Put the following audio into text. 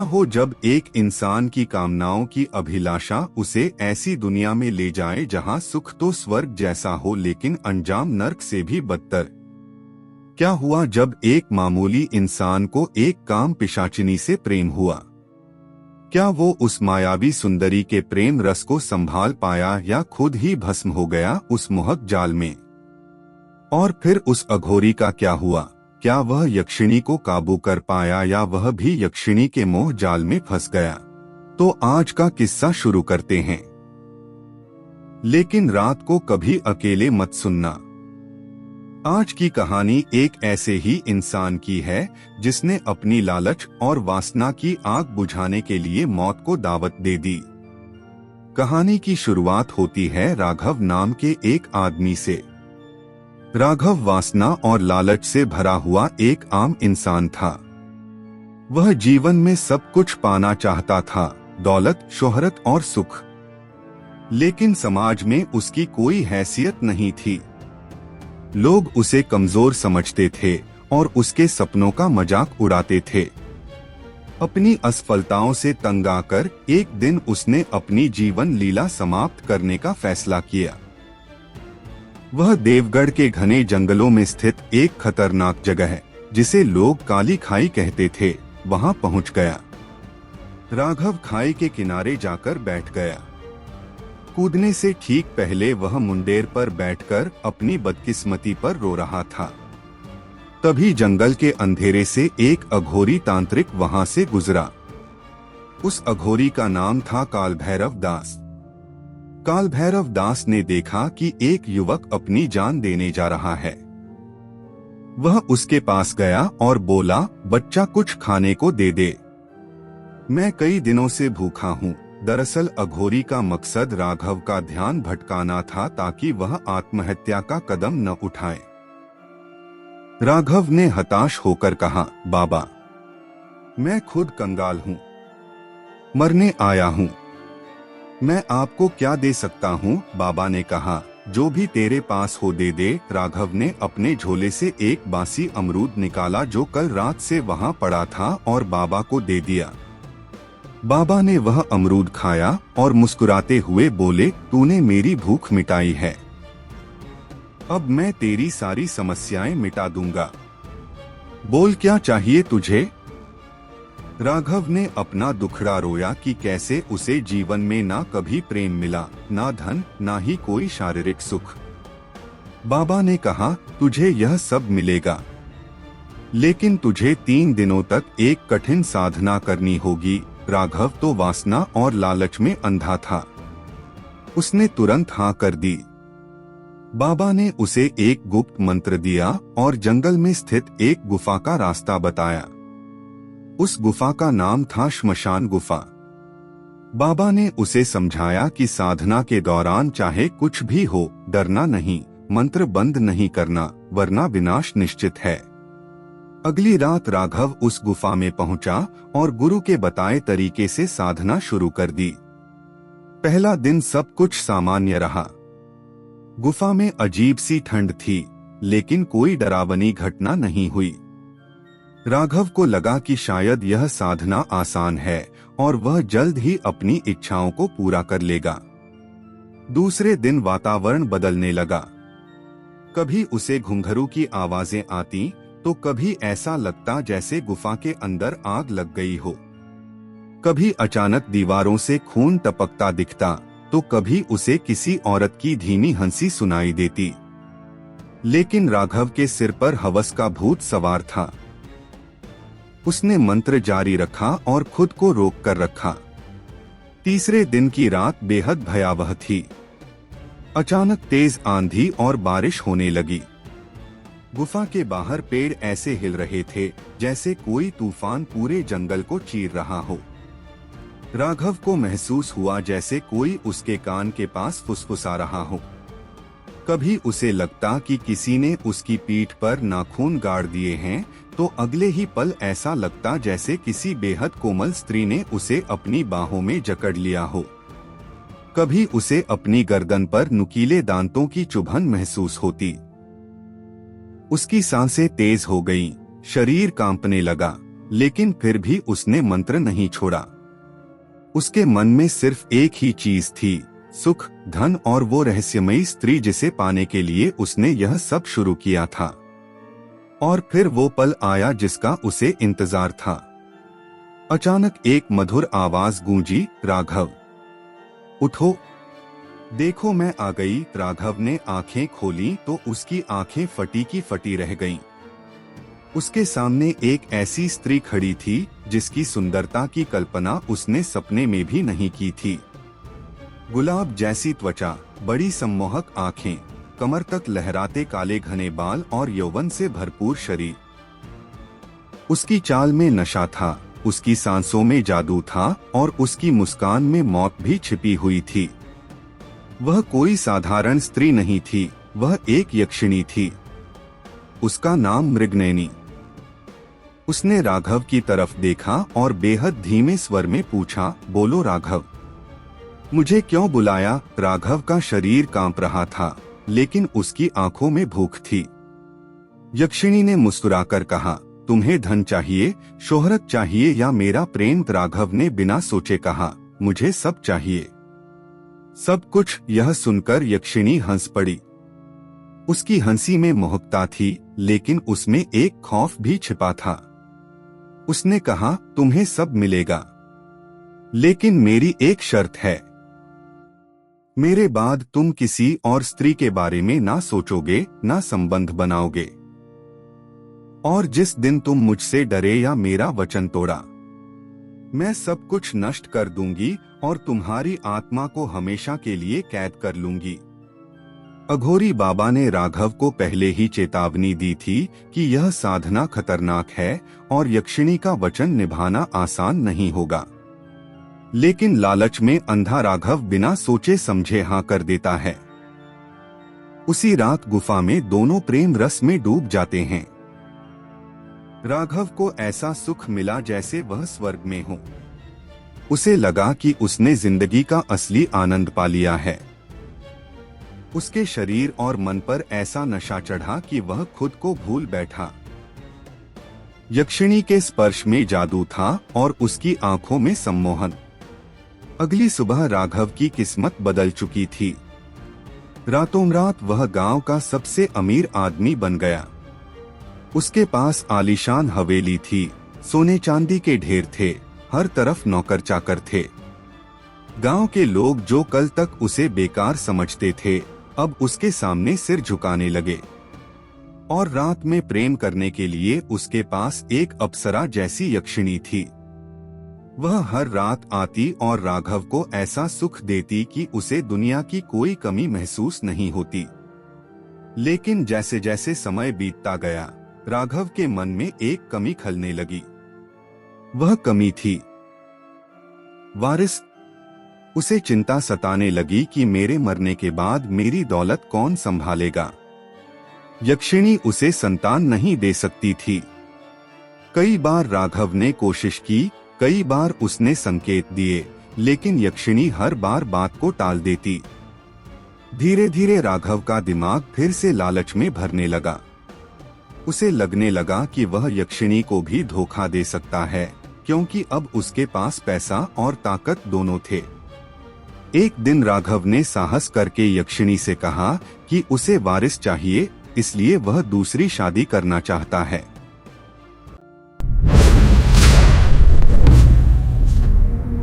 हो जब एक इंसान की कामनाओं की अभिलाषा उसे ऐसी दुनिया में ले जाए जहां सुख तो स्वर्ग जैसा हो लेकिन अंजाम नर्क से भी बदतर। क्या हुआ जब एक मामूली इंसान को एक काम पिशाचिनी से प्रेम हुआ? क्या वो उस मायावी सुंदरी के प्रेम रस को संभाल पाया या खुद ही भस्म हो गया उस मोहक जाल में? और फिर उस अघोरी का क्या हुआ? क्या वह यक्षिणी को काबू कर पाया या वह भी यक्षिणी के मोह जाल में फंस गया? तो आज का किस्सा शुरू करते हैं। लेकिन रात को कभी अकेले मत सुनना। आज की कहानी एक ऐसे ही इंसान की है जिसने अपनी लालच और वासना की आग बुझाने के लिए मौत को दावत दे दी। कहानी की शुरुआत होती है राघव नाम के एक आदमी से। राघव वासना और लालच से भरा हुआ एक आम इंसान था। वह जीवन में सब कुछ पाना चाहता था, दौलत, शोहरत और सुख। लेकिन समाज में उसकी कोई हैसियत नहीं थी। लोग उसे कमजोर समझते थे और उसके सपनों का मजाक उड़ाते थे। अपनी असफलताओं से तंग आकर एक दिन उसने अपनी जीवन लीला समाप्त करने का फैसला किया। वह देवगढ़ के घने जंगलों में स्थित एक खतरनाक जगह है जिसे लोग काली खाई कहते थे, वहां पहुंच गया। राघव खाई के किनारे जाकर बैठ गया। कूदने से ठीक पहले वह मुंडेर पर बैठकर अपनी बदकिस्मती पर रो रहा था। तभी जंगल के अंधेरे से एक अघोरी तांत्रिक वहां से गुजरा। उस अघोरी का नाम था काल भैरव दास। काल भैरव दास ने देखा कि एक युवक अपनी जान देने जा रहा है। वह उसके पास गया और बोला, बच्चा कुछ खाने को दे दे, मैं कई दिनों से भूखा हूँ। दरअसल अघोरी का मकसद राघव का ध्यान भटकाना था ताकि वह आत्महत्या का कदम न उठाए। राघव ने हताश होकर कहा, बाबा, मैं खुद कंगाल हूँ, मरने आया हूँ, मैं आपको क्या दे सकता हूँ? बाबा ने कहा, जो भी तेरे पास हो दे दे। राघव ने अपने झोले से एक बासी अमरूद निकाला जो कल रात से वहाँ पड़ा था और बाबा को दे दिया। बाबा ने वह अमरूद खाया और मुस्कुराते हुए बोले, तूने मेरी भूख मिटाई है, अब मैं तेरी सारी समस्याएं मिटा दूंगा। बोल, क्या चाहिए तुझे? राघव ने अपना दुखड़ा रोया कि कैसे उसे जीवन में ना कभी प्रेम मिला, ना धन, ना ही कोई शारीरिक सुख। बाबा ने कहा, तुझे यह सब मिलेगा, लेकिन तुझे 3 दिनों तक एक कठिन साधना करनी होगी। राघव तो वासना और लालच में अंधा था। उसने तुरंत हाँ कर दी। बाबा ने उसे एक गुप्त मंत्र दिया और जंगल में स्थित एक गुफा का रास्ता बताया। उस गुफा का नाम था श्मशान गुफा। बाबा ने उसे समझाया कि साधना के दौरान चाहे कुछ भी हो, डरना नहीं, मंत्र बंद नहीं करना, वरना विनाश निश्चित है। अगली रात राघव उस गुफा में पहुंचा और गुरु के बताए तरीके से साधना शुरू कर दी। पहला दिन सब कुछ सामान्य रहा। गुफा में अजीब सी ठंड थी, लेकिन कोई डरावनी घटना नहीं हुई। राघव को लगा कि शायद यह साधना आसान है और वह जल्द ही अपनी इच्छाओं को पूरा कर लेगा। दूसरे दिन वातावरण बदलने लगा। कभी उसे घुंघरू की आवाजें आती तो कभी ऐसा लगता जैसे गुफा के अंदर आग लग गई हो। कभी अचानक दीवारों से खून टपकता दिखता तो कभी उसे किसी औरत की धीमी हंसी सुनाई देती। लेकिन राघव के सिर पर हवस का भूत सवार था। उसने मंत्र जारी रखा और खुद को रोक कर रखा। तीसरे दिन की रात बेहद भयावह थी। अचानक तेज आंधी और बारिश होने लगी। गुफा के बाहर पेड़ ऐसे हिल रहे थे जैसे कोई तूफान पूरे जंगल को चीर रहा हो। राघव को महसूस हुआ जैसे कोई उसके कान के पास फुसफुसा रहा हो। कभी उसे लगता कि किसी ने उसकी पीठ पर नाखून गाड़ दिए हैं, तो अगले ही पल ऐसा लगता जैसे किसी बेहद कोमल स्त्री ने उसे अपनी बाहों में जकड़ लिया हो। कभी उसे अपनी गर्दन पर नुकीले दांतों की चुभन महसूस होती। उसकी सांसें तेज हो गईं, शरीर कांपने लगा। लेकिन फिर भी उसने मंत्र नहीं छोड़ा। उसके मन में सिर्फ एक ही चीज थी, सुख, धन और वो रहस्यमयी स्त्री जिसे पाने के लिए उसने यह सब शुरू किया था। और फिर वो पल आया जिसका उसे इंतजार था। अचानक एक मधुर आवाज गूंजी, राघव, उठो, देखो मैं आ गई। राघव ने आंखें खोली तो उसकी आंखें फटी की फटी रह गईं। उसके सामने एक ऐसी स्त्री खड़ी थी जिसकी सुंदरता की कल्पना उसने सपने में भी नहीं की थी। गुलाब जैसी त्वचा, बड़ी सम्मोहक आंखें, कमर तक लहराते काले घने बाल और यौवन से भरपूर शरीर। उसकी चाल में नशा था, उसकी सांसों में जादू था और उसकी मुस्कान में मौत भी छिपी हुई थी। वह कोई साधारण स्त्री नहीं थी, वह एक यक्षिणी थी। उसका नाम मृगनयनी। उसने राघव की तरफ देखा और बेहद धीमे स्वर में पूछा, बोलो राघव, मुझे क्यों बुलाया? राघव का शरीर कांप रहा था, लेकिन उसकी आंखों में भूख थी। यक्षिणी ने मुस्कुराकर कहा, तुम्हें धन चाहिए, शोहरत चाहिए या मेरा प्रेम? राघव ने बिना सोचे कहा, मुझे सब चाहिए, सब कुछ। यह सुनकर यक्षिणी हंस पड़ी। उसकी हंसी में मोहकता थी, लेकिन उसमें एक खौफ भी छिपा था। उसने कहा, तुम्हें सब मिलेगा, लेकिन मेरी एक शर्त है। मेरे बाद तुम किसी और स्त्री के बारे में ना सोचोगे, ना संबंध बनाओगे। और जिस दिन तुम मुझसे डरे या मेरा वचन तोड़ा, मैं सब कुछ नष्ट कर दूंगी और तुम्हारी आत्मा को हमेशा के लिए कैद कर लूंगी। अघोरी बाबा ने राघव को पहले ही चेतावनी दी थी कि यह साधना खतरनाक है और यक्षिणी का वचन निभाना आसान नहीं होगा। लेकिन लालच में अंधा राघव बिना सोचे समझे हाँ कर देता है। उसी रात गुफा में दोनों प्रेम रस में डूब जाते हैं। राघव को ऐसा सुख मिला जैसे वह स्वर्ग में हो। उसे लगा कि उसने जिंदगी का असली आनंद पा लिया है। उसके शरीर और मन पर ऐसा नशा चढ़ा कि वह खुद को भूल बैठा। यक्षिणी के स्पर्श में जादू था और उसकी आंखों में सम्मोहन। अगली सुबह राघव की किस्मत बदल चुकी थी। रातों रात वह गांव का सबसे अमीर आदमी बन गया। उसके पास आलीशान हवेली थी, सोने चांदी के ढेर थे, हर तरफ नौकर चाकर थे। गांव के लोग जो कल तक उसे बेकार समझते थे, अब उसके सामने सिर झुकाने लगे। और रात में प्रेम करने के लिए उसके पास एक अप्सरा जैसी यक्षिणी थी। वह हर रात आती और राघव को ऐसा सुख देती कि उसे दुनिया की कोई कमी महसूस नहीं होती। लेकिन जैसे जैसे समय बीतता गया, राघव के मन में एक कमी खलने लगी। वह कमी थी वारिस। उसे चिंता सताने लगी कि मेरे मरने के बाद मेरी दौलत कौन संभालेगा। यक्षिणी उसे संतान नहीं दे सकती थी। कई बार राघव ने कोशिश की, कई बार उसने संकेत दिए, लेकिन यक्षिणी हर बार बात को टाल देती। धीरे धीरे राघव का दिमाग फिर से लालच में भरने लगा। उसे लगने लगा कि वह यक्षिणी को भी धोखा दे सकता है, क्योंकि अब उसके पास पैसा और ताकत दोनों थे। एक दिन राघव ने साहस करके यक्षिणी से कहा कि उसे वारिस चाहिए, इसलिए वह दूसरी शादी करना चाहता है।